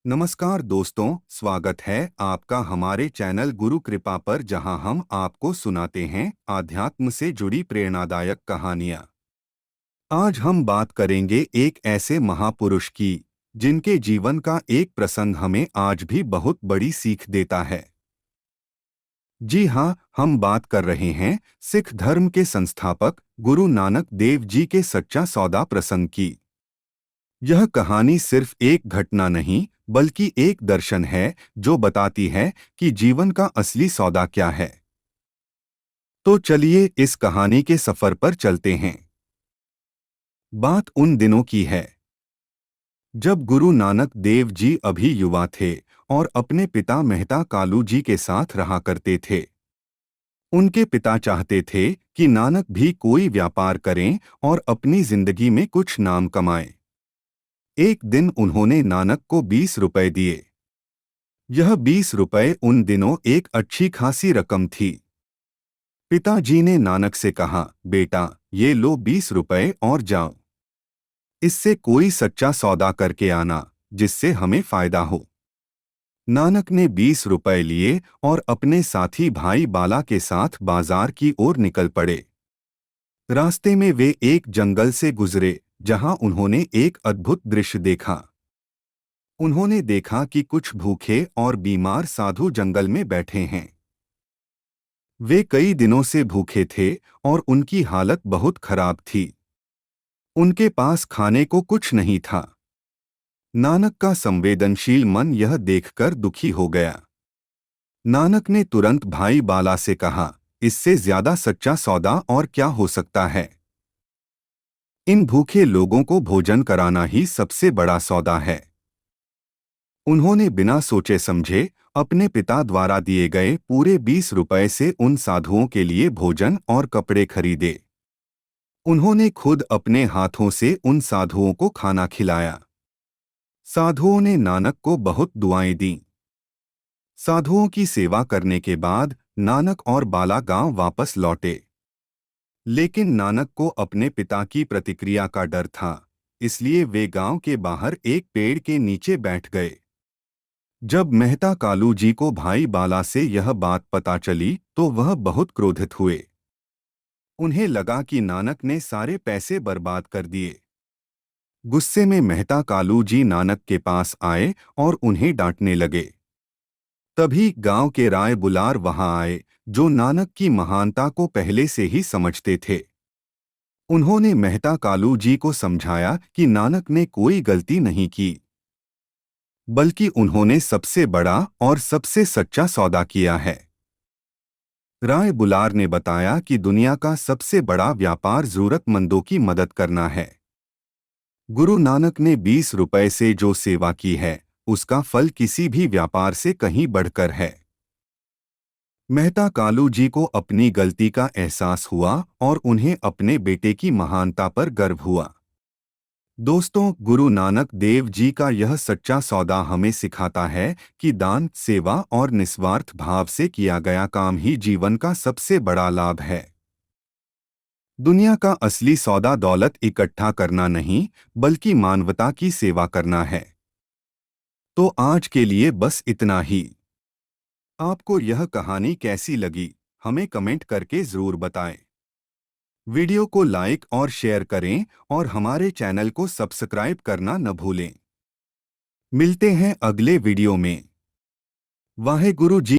नमस्कार दोस्तों, स्वागत है आपका हमारे चैनल गुरु कृपा पर, जहां हम आपको सुनाते हैं आध्यात्म से जुड़ी प्रेरणादायक कहानियां। आज हम बात करेंगे एक ऐसे महापुरुष की जिनके जीवन का एक प्रसंग हमें आज भी बहुत बड़ी सीख देता है। जी हाँ, हम बात कर रहे हैं सिख धर्म के संस्थापक गुरु नानक देव जी के सच्चा सौदा प्रसंग की। यह कहानी सिर्फ एक घटना नहीं बल्कि एक दर्शन है जो बताती है कि जीवन का असली सौदा क्या है। तो चलिए इस कहानी के सफर पर चलते हैं। बात उन दिनों की है जब गुरु नानक देव जी अभी युवा थे और अपने पिता मेहता कालू जी के साथ रहा करते थे। उनके पिता चाहते थे कि नानक भी कोई व्यापार करें और अपनी जिंदगी में कुछ नाम कमाएं। एक दिन उन्होंने नानक को 20 रुपए दिए। यह 20 रुपए उन दिनों एक अच्छी खासी रकम थी। पिताजी ने नानक से कहा, बेटा ये लो 20 रुपए और जाओ। इससे कोई सच्चा सौदा करके आना जिससे हमें फायदा हो। नानक ने 20 रुपए लिए और अपने साथी भाई बाला के साथ बाजार की ओर निकल पड़े। रास्ते में वे एक जंगल से गुजरे जहां उन्होंने एक अद्भुत दृश्य देखा। उन्होंने देखा कि कुछ भूखे और बीमार साधु जंगल में बैठे हैं। वे कई दिनों से भूखे थे और उनकी हालत बहुत खराब थी। उनके पास खाने को कुछ नहीं था। नानक का संवेदनशील मन यह देखकर दुखी हो गया। नानक ने तुरंत भाई बाला से कहा, इससे ज्यादा सच्चा सौदा और क्या हो सकता है। इन भूखे लोगों को भोजन कराना ही सबसे बड़ा सौदा है। उन्होंने बिना सोचे समझे अपने पिता द्वारा दिए गए पूरे 20 रुपए से उन साधुओं के लिए भोजन और कपड़े खरीदे। उन्होंने खुद अपने हाथों से उन साधुओं को खाना खिलाया। साधुओं ने नानक को बहुत दुआएं दीं। साधुओं की सेवा करने के बाद नानक और बाला गांव वापस लौटे। लेकिन नानक को अपने पिता की प्रतिक्रिया का डर था, इसलिए वे गांव के बाहर एक पेड़ के नीचे बैठ गए। जब मेहता कालू जी को भाई बाला से यह बात पता चली तो वह बहुत क्रोधित हुए। उन्हें लगा कि नानक ने सारे पैसे बर्बाद कर दिए। गुस्से में मेहता कालू जी नानक के पास आए और उन्हें डांटने लगे। तभी गांव के राय बुलार वहां आए, जो नानक की महानता को पहले से ही समझते थे। उन्होंने मेहता कालू जी को समझाया कि नानक ने कोई गलती नहीं की, बल्कि उन्होंने सबसे बड़ा और सबसे सच्चा सौदा किया है। राय बुलार ने बताया कि दुनिया का सबसे बड़ा व्यापार जरूरतमंदों की मदद करना है। गुरु नानक ने 20 रुपए से जो सेवा की है उसका फल किसी भी व्यापार से कहीं बढ़कर है। मेहता कालू जी को अपनी गलती का एहसास हुआ और उन्हें अपने बेटे की महानता पर गर्व हुआ। दोस्तों, गुरु नानक देव जी का यह सच्चा सौदा हमें सिखाता है कि दान, सेवा और निस्वार्थ भाव से किया गया काम ही जीवन का सबसे बड़ा लाभ है। दुनिया का असली सौदा दौलत इकट्ठा करना नहीं, बल्कि मानवता की सेवा करना है। तो आज के लिए बस इतना ही। आपको यह कहानी कैसी लगी, हमें कमेंट करके जरूर बताएं। वीडियो को लाइक और शेयर करें और हमारे चैनल को सब्सक्राइब करना न भूलें। मिलते हैं अगले वीडियो में। वाहेगुरु जी।